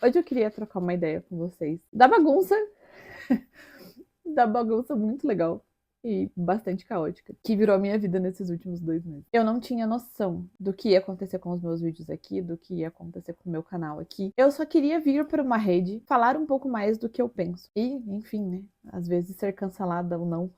Hoje eu queria trocar uma ideia com vocês da bagunça, da bagunça muito legal e bastante caótica, que virou a minha vida nesses últimos 2 meses. Eu não tinha noção do que ia acontecer com os meus vídeos aqui, do que ia acontecer com o meu canal aqui. Eu só queria vir para uma rede, falar um pouco mais do que eu penso. E, enfim, né? Às vezes ser cancelada ou não.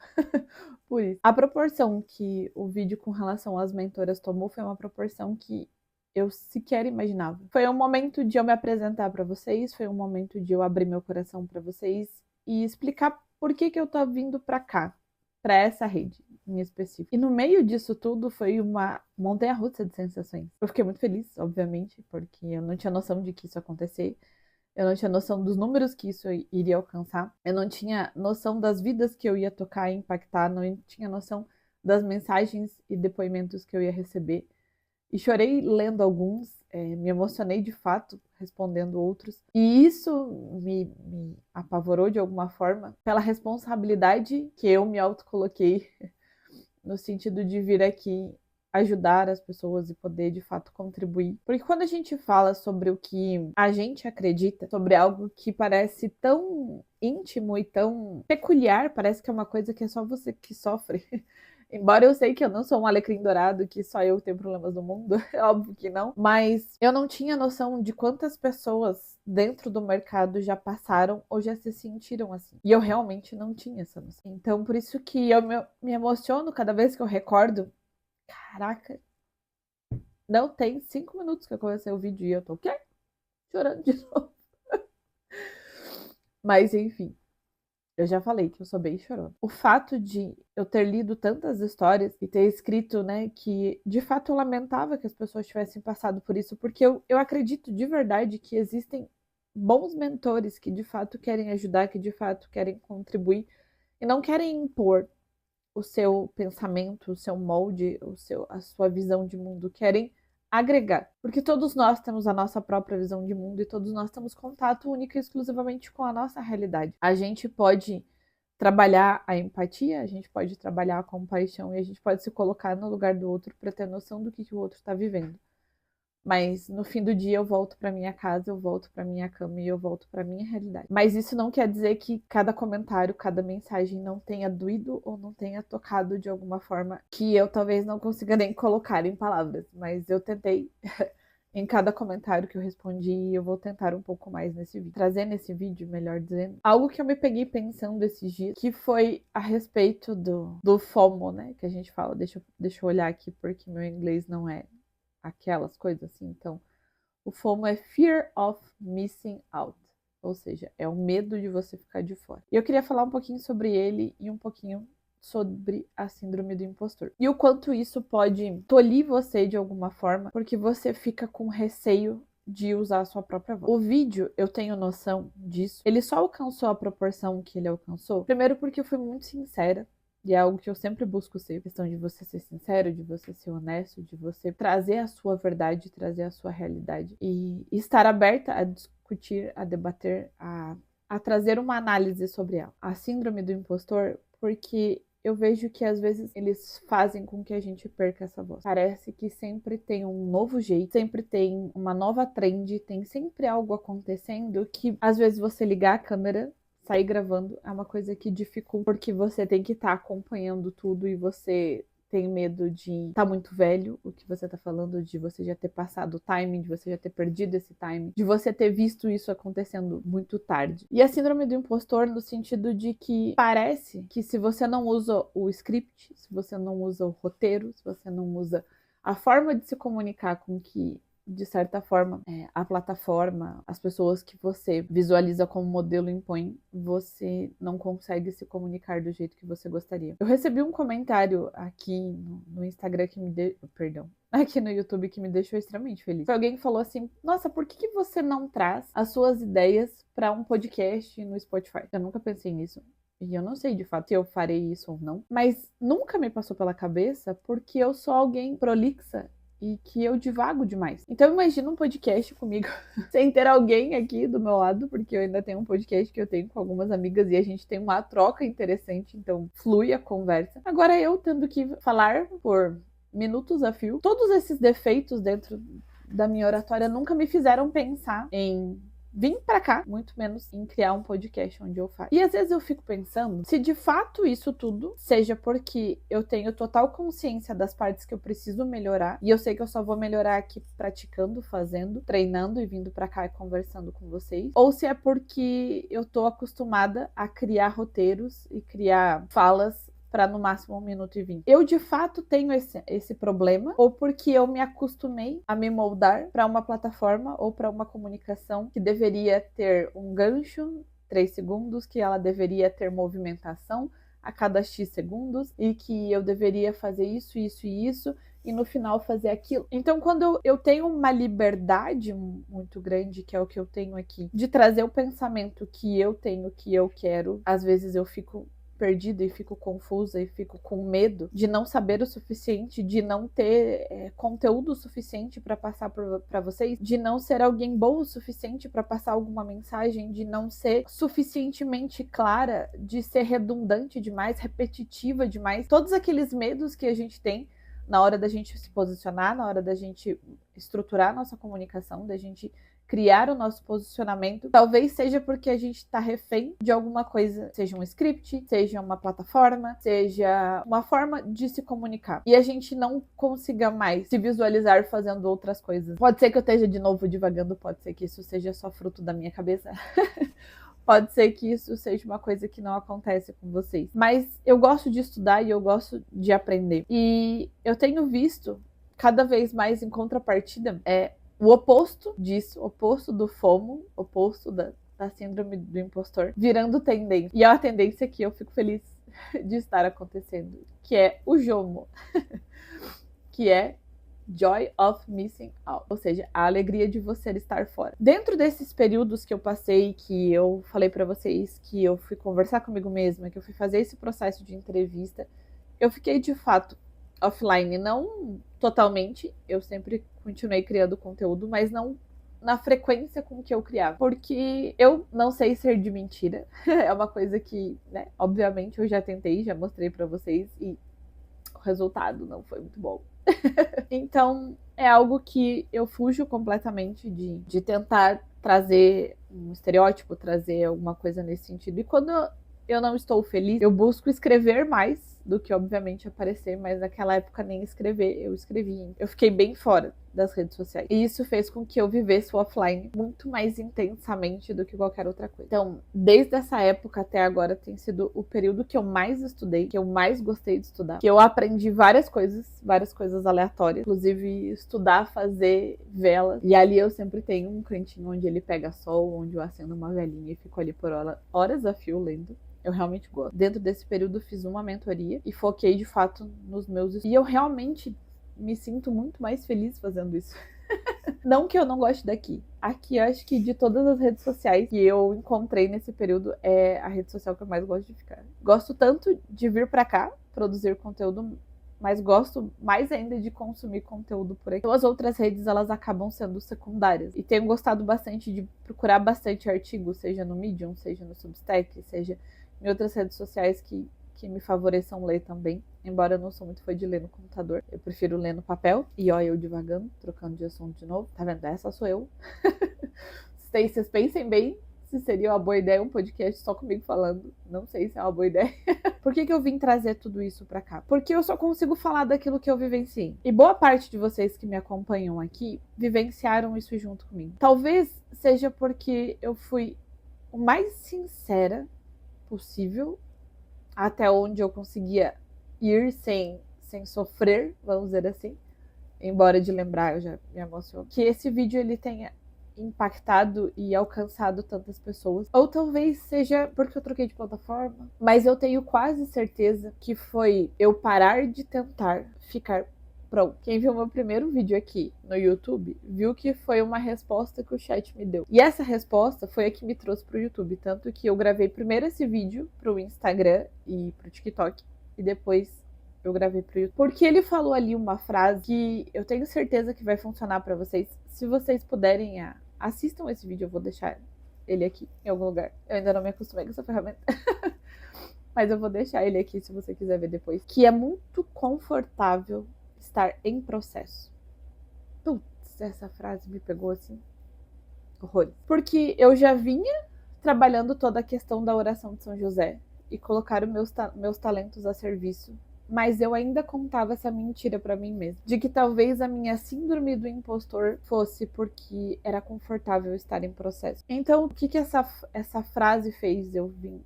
Por isso. A proporção que o vídeo com relação às mentoras tomou foi uma proporção que eu sequer imaginava. Foi um momento de eu me apresentar para vocês, foi um momento de eu abrir meu coração para vocês e explicar por que eu tô vindo para cá, para essa rede em específico. E no meio disso tudo foi uma montanha-russa de sensações. Eu fiquei muito feliz, obviamente, porque eu não tinha noção de que isso ia acontecer. Eu não tinha noção dos números que isso iria alcançar. Eu não tinha noção das vidas que eu ia tocar e impactar. Não tinha noção das mensagens e depoimentos que eu ia receber. E chorei lendo alguns, me emocionei de fato respondendo outros. E isso me apavorou de alguma forma pela responsabilidade que eu me autocoloquei no sentido de vir aqui ajudar as pessoas e poder de fato contribuir. Porque quando a gente fala sobre o que a gente acredita, sobre algo que parece tão íntimo e tão peculiar, parece que é uma coisa que é só você que sofre. Embora eu sei que eu não sou um alecrim dourado, que só eu tenho problemas no mundo, é óbvio que não. Mas eu não tinha noção de quantas pessoas dentro do mercado já passaram ou já se sentiram assim. E eu realmente não tinha essa noção. Então, por isso que eu me emociono cada vez que eu recordo. Caraca, não tem 5 minutos que eu comecei o vídeo e eu tô o quê? Chorando de novo. Mas enfim. Eu já falei que eu sou bem chorona. O fato de eu ter lido tantas histórias e ter escrito, né, que de fato eu lamentava que as pessoas tivessem passado por isso, porque eu acredito de verdade que existem bons mentores que de fato querem ajudar, que de fato querem contribuir e não querem impor o seu pensamento, o seu molde, a sua visão de mundo, querem agregar. Porque todos nós temos a nossa própria visão de mundo e todos nós temos contato único e exclusivamente com a nossa realidade. A gente pode trabalhar a empatia, a gente pode trabalhar a compaixão e a gente pode se colocar no lugar do outro para ter noção do que o outro está vivendo. Mas no fim do dia eu volto para minha casa, eu volto para minha cama e eu volto para minha realidade. Mas isso não quer dizer que cada comentário, cada mensagem não tenha doído ou não tenha tocado de alguma forma que eu talvez não consiga nem colocar em palavras. Mas eu tentei em cada comentário que eu respondi e eu vou tentar um pouco mais nesse vídeo. Trazer nesse vídeo, melhor dizendo, algo que eu me peguei pensando esses dias, que foi a respeito do FOMO, né? Que a gente fala. Deixa eu olhar aqui porque meu inglês não é aquelas coisas assim. Então, o FOMO é Fear of Missing Out, ou seja, é o medo de você ficar de fora. E eu queria falar um pouquinho sobre ele e um pouquinho sobre a síndrome do impostor. E o quanto isso pode tolir você de alguma forma, porque você fica com receio de usar a sua própria voz. O vídeo, eu tenho noção disso, ele só alcançou a proporção que ele alcançou, primeiro porque eu fui muito sincera. E é algo que eu sempre busco ser. A questão de você ser sincero, de você ser honesto, de você trazer a sua verdade, trazer a sua realidade. E estar aberta a discutir, a debater, a trazer uma análise sobre ela. A síndrome do impostor, porque eu vejo que às vezes eles fazem com que a gente perca essa voz. Parece que sempre tem um novo jeito, sempre tem uma nova trend, tem sempre algo acontecendo que às vezes você ligar a câmera, sair gravando é uma coisa que dificulta, porque você tem que estar acompanhando tudo e você tem medo de estar muito velho, o que você tá falando, de você já ter passado o timing, de você já ter perdido esse timing, de você ter visto isso acontecendo muito tarde. E a síndrome do impostor no sentido de que parece que se você não usa o script, se você não usa o roteiro, se você não usa a forma de se comunicar com que de certa forma, a plataforma, as pessoas que você visualiza como modelo impõe, você não consegue se comunicar do jeito que você gostaria. Eu recebi um comentário aqui no Instagram que aqui no YouTube que me deixou extremamente feliz. Foi alguém que falou assim: nossa, por que você não traz as suas ideias para um podcast no Spotify? Eu nunca pensei nisso. E eu não sei de fato se eu farei isso ou não, mas nunca me passou pela cabeça porque eu sou alguém prolixa e que eu divago demais. Então imagina um podcast comigo sem ter alguém aqui do meu lado, porque eu ainda tenho um podcast que eu tenho com algumas amigas e a gente tem uma troca interessante, então flui a conversa. Agora eu tendo que falar por minutos a fio, todos esses defeitos dentro da minha oratória nunca me fizeram pensar em vir pra cá, muito menos em criar um podcast onde eu faço. E às vezes eu fico pensando se de fato isso tudo seja porque eu tenho total consciência das partes que eu preciso melhorar, e eu sei que eu só vou melhorar aqui praticando, fazendo, treinando e vindo pra cá e conversando com vocês, ou se é porque eu tô acostumada a criar roteiros e criar falas para no máximo 1 minuto e 20. Eu de fato tenho esse problema, ou porque eu me acostumei a me moldar para uma plataforma ou para uma comunicação que deveria ter um gancho, 3 segundos, que ela deveria ter movimentação a cada X segundos e que eu deveria fazer isso, isso e isso e no final fazer aquilo. Então, quando eu tenho uma liberdade muito grande, que é o que eu tenho aqui, de trazer o pensamento que eu tenho, que eu quero, às vezes eu fico perdida e fico confusa e fico com medo de não saber o suficiente, de não ter conteúdo suficiente para passar para vocês, de não ser alguém bom o suficiente para passar alguma mensagem, de não ser suficientemente clara, de ser redundante demais, repetitiva demais. Todos aqueles medos que a gente tem na hora da gente se posicionar, na hora da gente estruturar a nossa comunicação, da gente criar o nosso posicionamento, talvez seja porque a gente está refém de alguma coisa, seja um script, seja uma plataforma, seja uma forma de se comunicar. E a gente não consiga mais se visualizar fazendo outras coisas. Pode ser que eu esteja de novo divagando, pode ser que isso seja só fruto da minha cabeça. Pode ser que isso seja uma coisa que não acontece com vocês. Mas eu gosto de estudar e eu gosto de aprender. E eu tenho visto cada vez mais em contrapartida o oposto disso, oposto do FOMO, oposto da síndrome do impostor, virando tendência. E é uma tendência que eu fico feliz de estar acontecendo, que é o JOMO, que é Joy of Missing Out, ou seja, a alegria de você estar fora. Dentro desses períodos que eu passei, que eu falei pra vocês, que eu fui conversar comigo mesma, que eu fui fazer esse processo de entrevista, eu fiquei de fato offline, não totalmente, eu sempre continuei criando conteúdo, mas não na frequência com que eu criava, porque eu não sei ser de mentira, é uma coisa que, né, obviamente eu já tentei, já mostrei pra vocês e o resultado não foi muito bom. Então, é algo que eu fujo completamente de tentar trazer um estereótipo, trazer alguma coisa nesse sentido. E quando eu não estou feliz, eu busco escrever mais do que, obviamente, aparecer, mas naquela época nem escrever, eu escrevi. Eu fiquei bem fora das redes sociais. E isso fez com que eu vivesse o offline muito mais intensamente do que qualquer outra coisa. Então, desde essa época até agora, tem sido o período que eu mais estudei, que eu mais gostei de estudar, que eu aprendi várias coisas aleatórias, inclusive estudar, fazer vela. E ali eu sempre tenho um cantinho onde ele pega sol, onde eu acendo uma velinha e fico ali por horas a fio lendo. Eu realmente gosto. Dentro desse período, fiz uma mentoria e foquei de fato nos meus estudos. E eu realmente me sinto muito mais feliz fazendo isso. Não que eu não goste daqui. Aqui, acho que de todas as redes sociais que eu encontrei nesse período, é a rede social que eu mais gosto de ficar. Gosto tanto de vir pra cá, produzir conteúdo, mas gosto mais ainda de consumir conteúdo por aqui. Então, as outras redes, elas acabam sendo secundárias. E tenho gostado bastante de procurar bastante artigos, seja no Medium, seja no Substack, seja em outras redes sociais que me favoreçam ler também. Embora eu não sou muito fã de ler no computador, eu prefiro ler no papel. E ó, eu divagando, trocando de assunto de novo. Tá vendo? Essa sou eu. Vocês pensem bem se seria uma boa ideia um podcast só comigo falando. Não sei se é uma boa ideia. Por que eu vim trazer tudo isso pra cá? Porque eu só consigo falar daquilo que eu vivenciei. E boa parte de vocês que me acompanham aqui vivenciaram isso junto comigo. Talvez seja porque eu fui o mais sincera possível, até onde eu conseguia ir sem sofrer, vamos dizer assim. Embora de lembrar, eu já me emociono. Que esse vídeo ele tenha impactado e alcançado tantas pessoas. Ou talvez seja porque eu troquei de plataforma. Mas eu tenho quase certeza que foi eu parar de tentar ficar pronto. Quem viu meu primeiro vídeo aqui no YouTube, viu que foi uma resposta que o chat me deu. E essa resposta foi a que me trouxe pro YouTube. Tanto que eu gravei primeiro esse vídeo pro Instagram e pro TikTok. E depois eu gravei pro YouTube. Porque ele falou ali uma frase que eu tenho certeza que vai funcionar pra vocês. Se vocês puderem, assistam esse vídeo. Eu vou deixar ele aqui em algum lugar. Eu ainda não me acostumei com essa ferramenta. Mas eu vou deixar ele aqui se você quiser ver depois. Que é muito confortável estar em processo. Putz, essa frase me pegou assim. horrores. Porque eu já vinha trabalhando toda a questão da oração de São José e colocar os meus talentos a serviço, mas eu ainda contava essa mentira para mim mesma, de que talvez a minha síndrome do impostor fosse porque era confortável estar em processo. Então, o que essa frase fez eu vir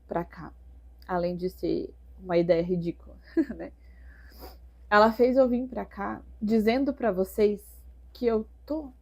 para cá? Além de ser uma ideia ridícula, né? Ela fez eu vir para cá dizendo para vocês que eu tô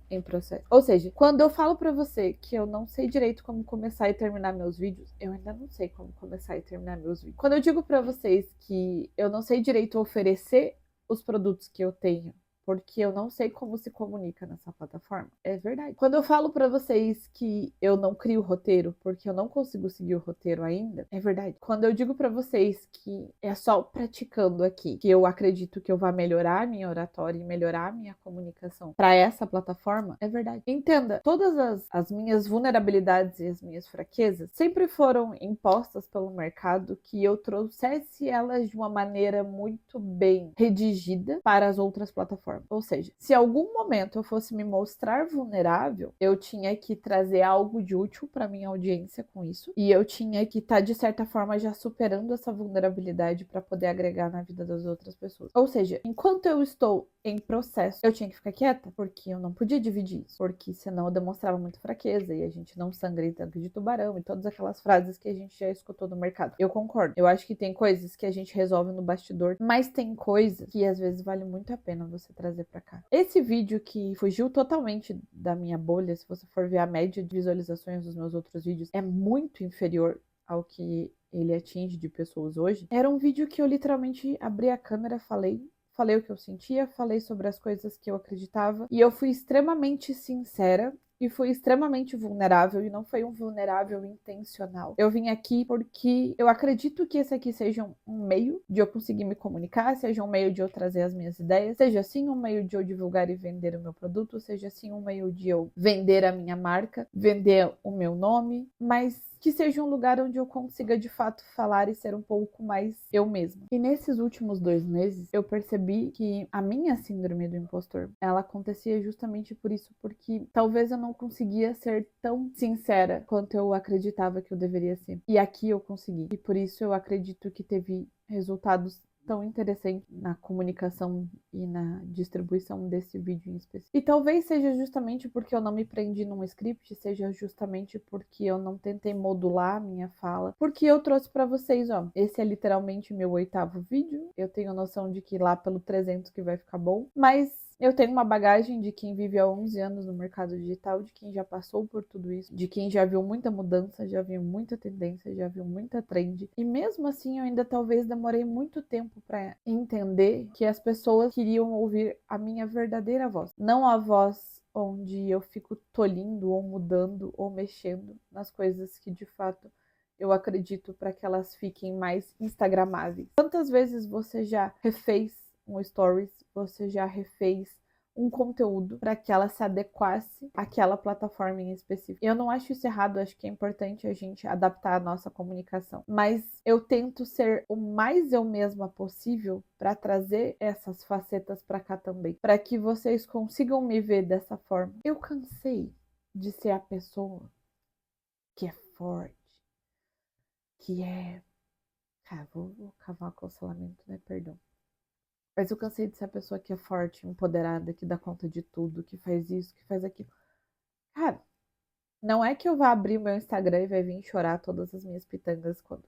em processo. Ou seja, quando eu falo para você que eu não sei direito como começar e terminar meus vídeos, eu ainda não sei como começar e terminar meus vídeos. Quando eu digo para vocês que eu não sei direito oferecer os produtos que eu tenho, porque eu não sei como se comunica nessa plataforma, é verdade. Quando eu falo para vocês que eu não crio roteiro porque eu não consigo seguir o roteiro ainda, é verdade. Quando eu digo para vocês que é só praticando aqui que eu acredito que eu vá melhorar a minha oratória e melhorar a minha comunicação para essa plataforma, é verdade. Entenda, todas as minhas vulnerabilidades e as minhas fraquezas sempre foram impostas pelo mercado que eu trouxesse elas de uma maneira muito bem redigida para as outras plataformas. Ou seja, se algum momento eu fosse me mostrar vulnerável, eu tinha que trazer algo de útil para minha audiência com isso, e eu tinha que estar, de certa forma, já superando essa vulnerabilidade para poder agregar na vida das outras pessoas. Ou seja, enquanto eu estou em processo, eu tinha que ficar quieta, porque eu não podia dividir isso, porque senão eu demonstrava muita fraqueza, e a gente não sangra em tanque de tubarão, e todas aquelas frases que a gente já escutou no mercado. Eu concordo. Eu acho que tem coisas que a gente resolve no bastidor, mas tem coisas que às vezes vale muito a pena você trazer pra cá. Esse vídeo que fugiu totalmente da minha bolha, se você for ver a média de visualizações dos meus outros vídeos, é muito inferior ao que ele atinge de pessoas hoje. Era um vídeo que eu literalmente abri a câmera, falei o que eu sentia, falei sobre as coisas que eu acreditava, e eu fui extremamente sincera e fui extremamente vulnerável, e não foi um vulnerável intencional. Eu vim aqui porque eu acredito que esse aqui seja um meio de eu conseguir me comunicar, seja um meio de eu trazer as minhas ideias, seja assim um meio de eu divulgar e vender o meu produto, seja assim um meio de eu vender a minha marca, vender o meu nome, mas que seja um lugar onde eu consiga de fato falar e ser um pouco mais eu mesma. E nesses últimos 2 meses, eu percebi que a minha síndrome do impostor, ela acontecia justamente por isso, porque talvez eu não conseguia ser tão sincera quanto eu acreditava que eu deveria ser. E aqui eu consegui. E por isso eu acredito que teve resultados tão interessante na comunicação e na distribuição desse vídeo em específico. E talvez seja justamente porque eu não me prendi num script, seja justamente porque eu não tentei modular a minha fala, porque eu trouxe para vocês, ó, esse é literalmente meu 8º vídeo, eu tenho noção de que lá pelo 300 que vai ficar bom, mas eu tenho uma bagagem de quem vive há 11 anos no mercado digital, de quem já passou por tudo isso, de quem já viu muita mudança, já viu muita tendência, já viu muita trend. E mesmo assim, eu ainda talvez demorei muito tempo para entender que as pessoas queriam ouvir a minha verdadeira voz, não a voz onde eu fico tolindo ou mudando ou mexendo nas coisas que de fato eu acredito para que elas fiquem mais instagramáveis. Quantas vezes você já refez um stories, você já refez um conteúdo para que ela se adequasse àquela plataforma em específico? Eu não acho isso errado, acho que é importante a gente adaptar a nossa comunicação, mas eu tento ser o mais eu mesma possível para trazer essas facetas para cá também, para que vocês consigam me ver dessa forma. Eu cansei de ser a pessoa que é forte, que é... Cara, vou cavar o cancelamento, né? Perdão. Mas eu cansei de ser a pessoa que é forte, empoderada, que dá conta de tudo, que faz isso, que faz aquilo. Cara, não é que eu vá abrir o meu Instagram e vai vir chorar todas as minhas pitangas quando...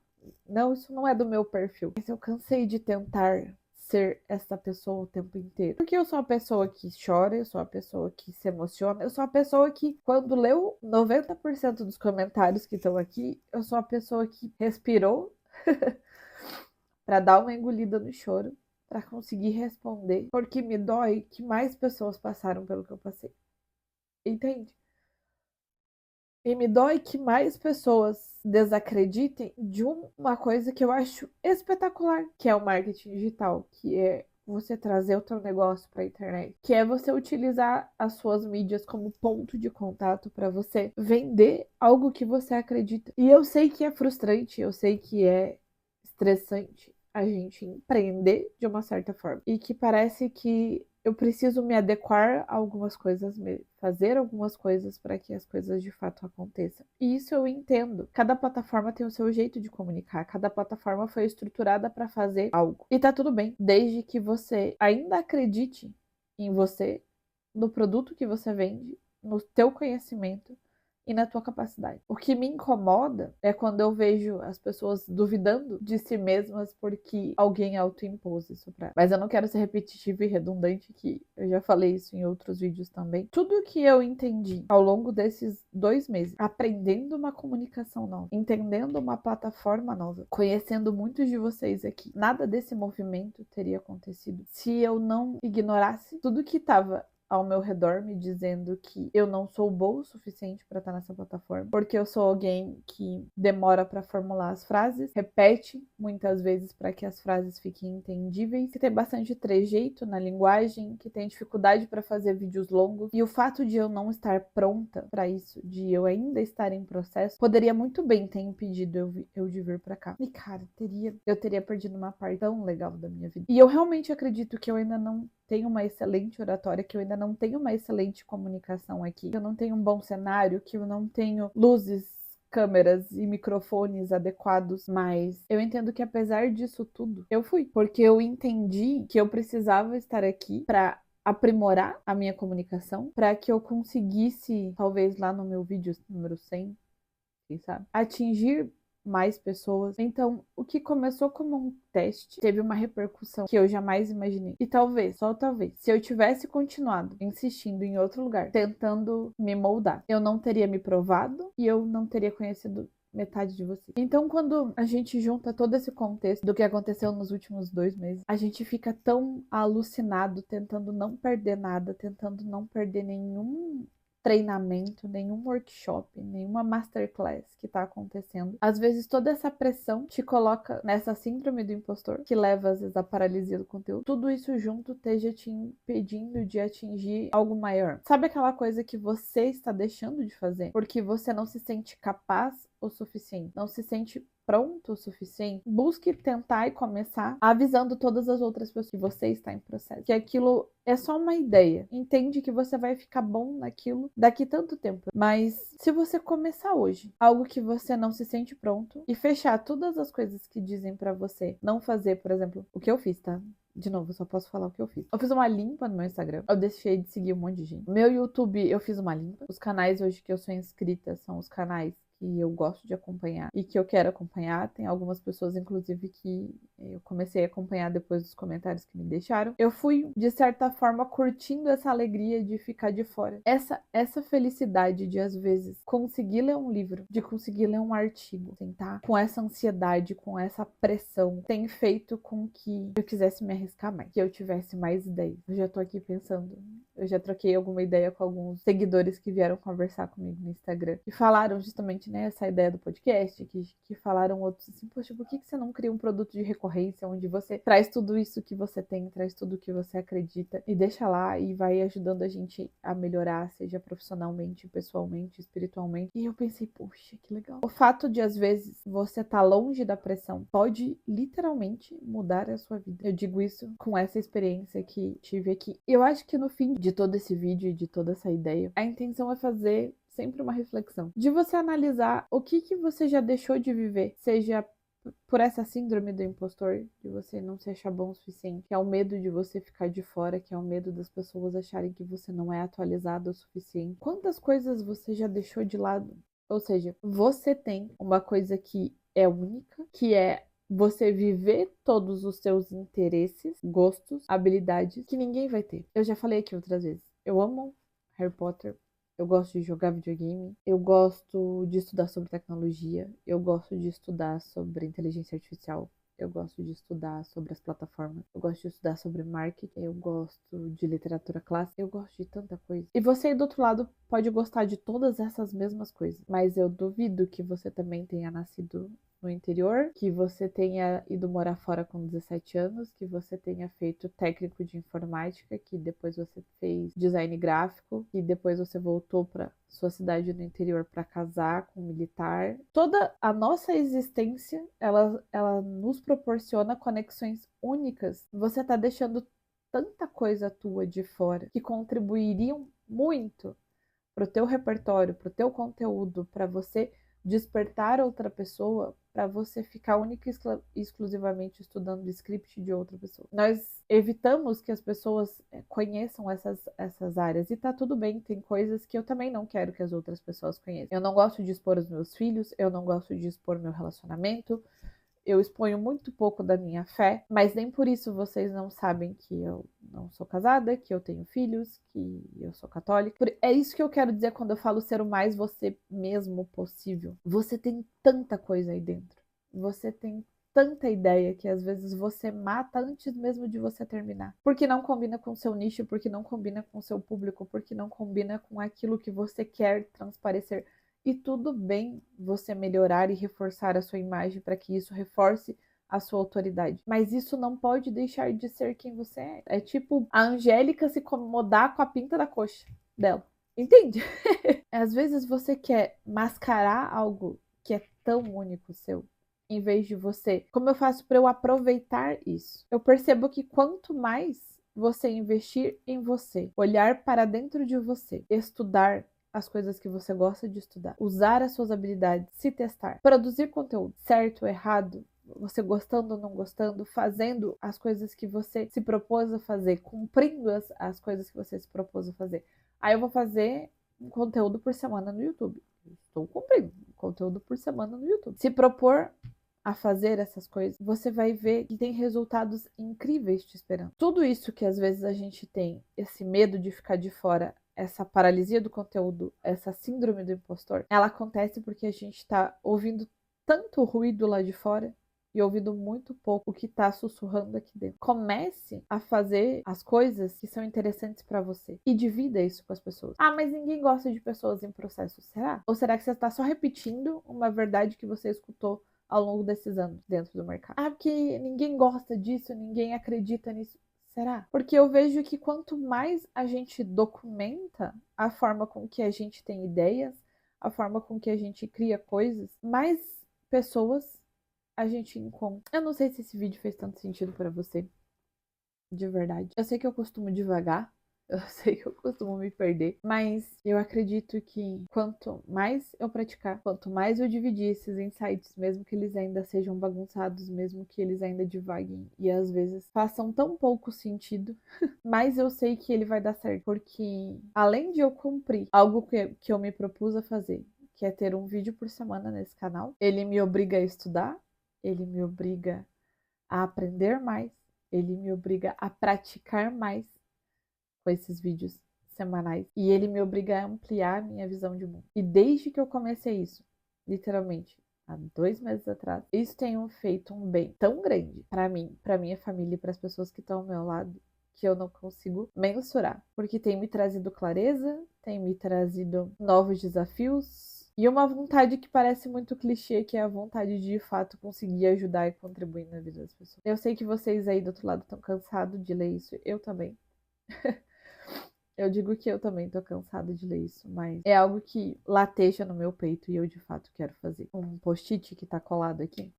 Não, isso não é do meu perfil. Mas eu cansei de tentar ser essa pessoa o tempo inteiro. Porque eu sou a pessoa que chora, eu sou a pessoa que se emociona, eu sou a pessoa que, quando leu 90% dos comentários que estão aqui, eu sou a pessoa que respirou para dar uma engolida no choro, para conseguir responder, porque me dói que mais pessoas passaram pelo que eu passei. Entende? E me dói que mais pessoas desacreditem de uma coisa que eu acho espetacular, que é o marketing digital, que é você trazer o teu negócio para a internet, que é você utilizar as suas mídias como ponto de contato para você vender algo que você acredita. E eu sei que é frustrante, eu sei que é estressante a gente empreender de uma certa forma, e que parece que eu preciso me adequar a algumas coisas, fazer algumas coisas para que as coisas de fato aconteçam. E isso eu entendo. Cada plataforma tem o seu jeito de comunicar, cada plataforma foi estruturada para fazer algo. E tá tudo bem, desde que você ainda acredite em você, no produto que você vende, no teu conhecimento e na tua capacidade. O que me incomoda é quando eu vejo as pessoas duvidando de si mesmas porque alguém autoimpôs isso pra elas. Mas eu não quero ser repetitivo e redundante, que eu já falei isso em outros vídeos também. Tudo que eu entendi ao longo desses 2 meses, aprendendo uma comunicação nova, entendendo uma plataforma nova, conhecendo muitos de vocês aqui, nada desse movimento teria acontecido se eu não ignorasse tudo que estava ao meu redor me dizendo que eu não sou boa o suficiente para estar nessa plataforma, porque eu sou alguém que demora para formular as frases, repete muitas vezes para que as frases fiquem entendíveis, que tem bastante trejeito na linguagem, que tem dificuldade para fazer vídeos longos, e o fato de eu não estar pronta para isso, de eu ainda estar em processo, poderia muito bem ter impedido eu de vir para cá. E cara, eu teria perdido uma parte tão legal da minha vida. E eu realmente acredito que eu ainda não tenho uma excelente oratória, que eu ainda não tenho uma excelente comunicação aqui, que eu não tenho um bom cenário, que eu não tenho luzes, câmeras e microfones adequados, mas eu entendo que apesar disso tudo, eu fui, porque eu entendi que eu precisava estar aqui para aprimorar a minha comunicação, para que eu conseguisse, talvez lá no meu vídeo número 100, quem sabe, atingir mais pessoas. Então, o que começou como um teste teve uma repercussão que eu jamais imaginei. E talvez, só talvez, se eu tivesse continuado insistindo em outro lugar, tentando me moldar, eu não teria me provado e eu não teria conhecido metade de você. Então, quando a gente junta todo esse contexto do que aconteceu nos últimos 2 meses, a gente fica tão alucinado, tentando não perder nada, tentando não perder nenhum treinamento, nenhum workshop, nenhuma masterclass que tá acontecendo. Às vezes toda essa pressão te coloca nessa síndrome do impostor, que leva às vezes à paralisia do conteúdo. Tudo isso junto esteja te impedindo de atingir algo maior. Sabe aquela coisa que você está deixando de fazer porque você não se sente capaz o suficiente, não se sente pronto o suficiente? Busque tentar e começar avisando todas as outras pessoas que você está em processo, que aquilo é só uma ideia. Entende que você vai ficar bom naquilo daqui tanto tempo. Mas se você começar hoje, algo que você não se sente pronto, e fechar todas as coisas que dizem pra você não fazer, por exemplo, o que eu fiz, tá? De novo, eu só posso falar o que eu fiz. Eu fiz uma limpa no meu Instagram. Eu deixei de seguir um monte de gente. Meu YouTube, eu fiz uma limpa. Os canais hoje que eu sou inscrita são os canais que eu gosto de acompanhar e que eu quero acompanhar. Tem algumas pessoas, inclusive, que eu comecei a acompanhar depois dos comentários que me deixaram. Eu fui, de certa forma, curtindo essa alegria de ficar de fora. Essa felicidade de, às vezes, conseguir ler um livro, de conseguir ler um artigo, tentar com essa ansiedade, com essa pressão, tem feito com que eu quisesse me arriscar mais, que eu tivesse mais ideias. Eu já tô aqui pensando, eu já troquei alguma ideia com alguns seguidores que vieram conversar comigo no Instagram e falaram justamente, né, essa ideia do podcast, que falaram outros assim, poxa, por que você não cria um produto de recorrência onde você traz tudo isso que você tem, traz tudo que você acredita e deixa lá e vai ajudando a gente a melhorar, seja profissionalmente, pessoalmente, espiritualmente. E eu pensei, poxa, que legal. O fato de, às vezes, você tá longe da pressão pode literalmente mudar a sua vida. Eu digo isso com essa experiência que tive aqui. Eu acho que no fim de todo esse vídeo e de toda essa ideia, a intenção é fazer sempre uma reflexão, de você analisar o que você já deixou de viver, seja por essa síndrome do impostor, de você não se achar bom o suficiente, que é o medo de você ficar de fora, que é o medo das pessoas acharem que você não é atualizado o suficiente. Quantas coisas você já deixou de lado? Ou seja, você tem uma coisa que é única, que é você viver todos os seus interesses, gostos, habilidades que ninguém vai ter. Eu já falei aqui outras vezes. Eu amo Harry Potter. Eu gosto de jogar videogame, eu gosto de estudar sobre tecnologia, eu gosto de estudar sobre inteligência artificial, eu gosto de estudar sobre as plataformas, eu gosto de estudar sobre marketing, eu gosto de literatura clássica, eu gosto de tanta coisa. E você aí do outro lado pode gostar de todas essas mesmas coisas, mas eu duvido que você também tenha nascido no interior, que você tenha ido morar fora com 17 anos, que você tenha feito técnico de informática, que depois você fez design gráfico, que depois você voltou para sua cidade no interior para casar com um militar. Toda a nossa existência, ela nos proporciona conexões únicas. Você tá deixando tanta coisa tua de fora que contribuiriam muito pro teu repertório, pro teu conteúdo, para você despertar outra pessoa, para você ficar única e exclusivamente estudando o script de outra pessoa. Nós evitamos que as pessoas conheçam essas áreas, e tá tudo bem, tem coisas que eu também não quero que as outras pessoas conheçam. Eu não gosto de expor os meus filhos, eu não gosto de expor meu relacionamento, eu exponho muito pouco da minha fé, mas nem por isso vocês não sabem que eu não sou casada, que eu tenho filhos, que eu sou católica. É isso que eu quero dizer quando eu falo ser o mais você mesmo possível. Você tem tanta coisa aí dentro. Você tem tanta ideia que às vezes você mata antes mesmo de você terminar. Porque não combina com o seu nicho, porque não combina com o seu público, porque não combina com aquilo que você quer transparecer. E tudo bem você melhorar e reforçar a sua imagem para que isso reforce a sua autoridade. Mas isso não pode deixar de ser quem você é. É tipo a Angélica se incomodar com a pinta da coxa dela. Entende? Às vezes você quer mascarar algo que é tão único seu, em vez de você. Como eu faço para eu aproveitar isso? Eu percebo que quanto mais você investir em você, olhar para dentro de você, estudar as coisas que você gosta de estudar, usar as suas habilidades, se testar, produzir conteúdo, certo ou errado, você gostando ou não gostando, fazendo as coisas que você se propôs a fazer, cumprindo as coisas que você se propôs a fazer. Aí eu vou fazer um conteúdo por semana no YouTube. Estou cumprindo um conteúdo por semana no YouTube. Se propor a fazer essas coisas, você vai ver que tem resultados incríveis te esperando. Tudo isso que às vezes a gente tem, esse medo de ficar de fora, essa paralisia do conteúdo, essa síndrome do impostor, ela acontece porque a gente está ouvindo tanto ruído lá de fora e ouvindo muito pouco o que está sussurrando aqui dentro. Comece a fazer as coisas que são interessantes para você e divida isso com as pessoas. Ah, mas ninguém gosta de pessoas em processo, será? Ou será que você está só repetindo uma verdade que você escutou ao longo desses anos dentro do mercado? Ah, porque ninguém gosta disso, ninguém acredita nisso. Será? Porque eu vejo que quanto mais a gente documenta a forma com que a gente tem ideias, a forma com que a gente cria coisas, mais pessoas a gente encontra. Eu não sei se esse vídeo fez tanto sentido para você, de verdade. Eu sei que eu costumo devagar, eu sei que eu costumo me perder, mas eu acredito que quanto mais eu praticar, quanto mais eu dividir esses insights, mesmo que eles ainda sejam bagunçados, mesmo que eles ainda divaguem e às vezes façam tão pouco sentido, mais eu sei que ele vai dar certo, porque além de eu cumprir algo que eu me propus a fazer, que é ter um vídeo por semana nesse canal, ele me obriga a estudar, ele me obriga a aprender mais, ele me obriga a praticar mais com esses vídeos semanais e ele me obriga a ampliar a minha visão de mundo. E desde que eu comecei isso, literalmente, há 2 meses atrás, isso tem feito um bem tão grande para mim, para minha família e para as pessoas que estão ao meu lado, que eu não consigo mensurar, porque tem me trazido clareza, tem me trazido novos desafios, e uma vontade que parece muito clichê, que é a vontade de fato conseguir ajudar e contribuir na vida das pessoas. Eu sei que vocês aí do outro lado estão cansados de ler isso, eu também. Eu digo que eu também tô cansada de ler isso, mas é algo que lateja no meu peito e eu de fato quero fazer. Um post-it que tá colado aqui.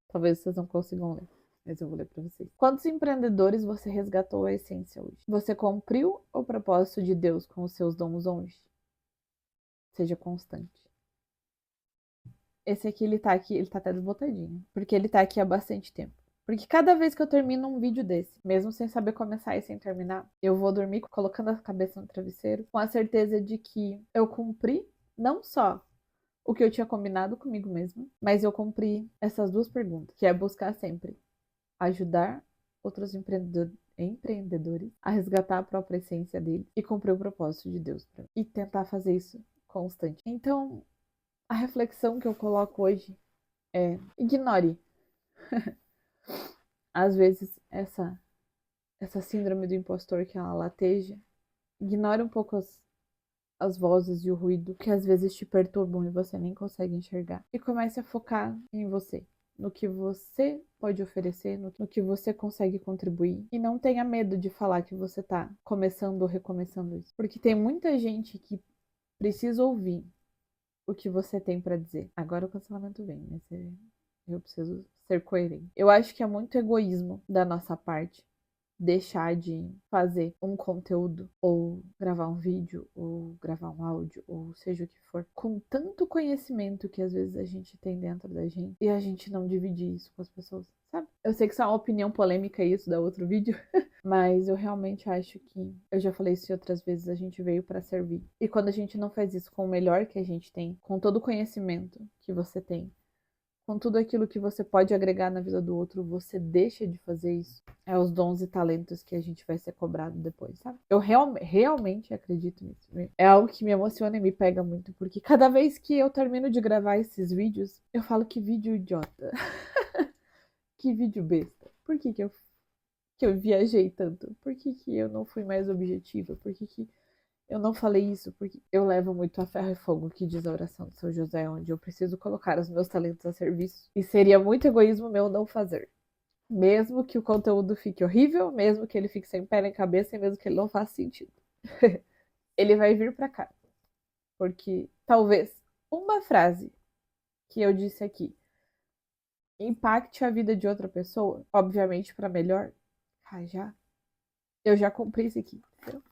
Talvez vocês não consigam ler, mas eu vou ler pra vocês. Quantos empreendedores você resgatou a essência hoje? Você cumpriu o propósito de Deus com os seus dons hoje? Seja constante. Esse aqui, ele tá até desbotadinho, porque ele tá aqui há bastante tempo. Porque cada vez que eu termino um vídeo desse, mesmo sem saber começar e sem terminar, eu vou dormir colocando a cabeça no travesseiro com a certeza de que eu cumpri não só o que eu tinha combinado comigo mesma, mas eu cumpri essas duas perguntas, que é buscar sempre ajudar outros empreendedores a resgatar a própria essência dele e cumprir o propósito de Deus pra mim. E tentar fazer isso constante. Então, a reflexão que eu coloco hoje é: ignore. Às vezes, essa síndrome do impostor que ela lateja, ignore um pouco as vozes e o ruído que às vezes te perturbam e você nem consegue enxergar. E comece a focar em você, no que você pode oferecer, no que você consegue contribuir. E não tenha medo de falar que você tá começando ou recomeçando isso. Porque tem muita gente que precisa ouvir o que você tem para dizer. Agora o cancelamento vem, mas eu preciso ser coerente. Eu acho que é muito egoísmo da nossa parte deixar de fazer um conteúdo, ou gravar um vídeo, ou gravar um áudio, ou seja o que for, com tanto conhecimento que às vezes a gente tem dentro da gente e a gente não dividir isso com as pessoas, sabe? Eu sei que isso é uma opinião polêmica, isso da outro vídeo, mas eu realmente acho que, eu já falei isso outras vezes, a gente veio para servir. E quando a gente não faz isso com o melhor que a gente tem, com todo o conhecimento que você tem, com tudo aquilo que você pode agregar na vida do outro, você deixa de fazer isso. É os dons e talentos que a gente vai ser cobrado depois, sabe? Eu realmente acredito nisso. É algo que me emociona e me pega muito, porque cada vez que eu termino de gravar esses vídeos, eu falo que vídeo idiota. Que vídeo besta. Por que eu viajei tanto? Por que eu não fui mais objetiva? Por que eu não falei isso? Porque eu levo muito a ferro e fogo, que diz a oração de São José, onde eu preciso colocar os meus talentos a serviço. E seria muito egoísmo meu não fazer. Mesmo que o conteúdo fique horrível, mesmo que ele fique sem pé nem cabeça, e mesmo que ele não faça sentido. Ele vai vir pra cá. Porque talvez uma frase que eu disse aqui impacte a vida de outra pessoa, obviamente pra melhor. Eu já cumpri isso aqui, entendeu?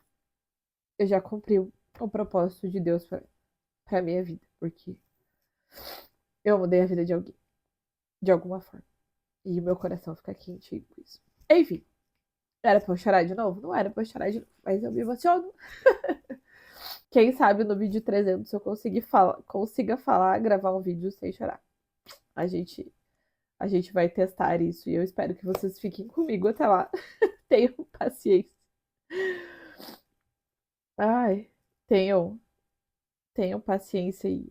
Eu já cumpri o propósito de Deus pra minha vida, porque eu mudei a vida de alguém, de alguma forma. E o meu coração fica quente com isso. Enfim, era pra eu chorar de novo? Não era pra eu chorar de novo, mas eu me emociono. Quem sabe no vídeo 300 eu consiga falar, gravar um vídeo sem chorar. A gente, a gente vai testar isso e eu espero que vocês fiquem comigo até lá. Tenham paciência. Ai, tenham paciência e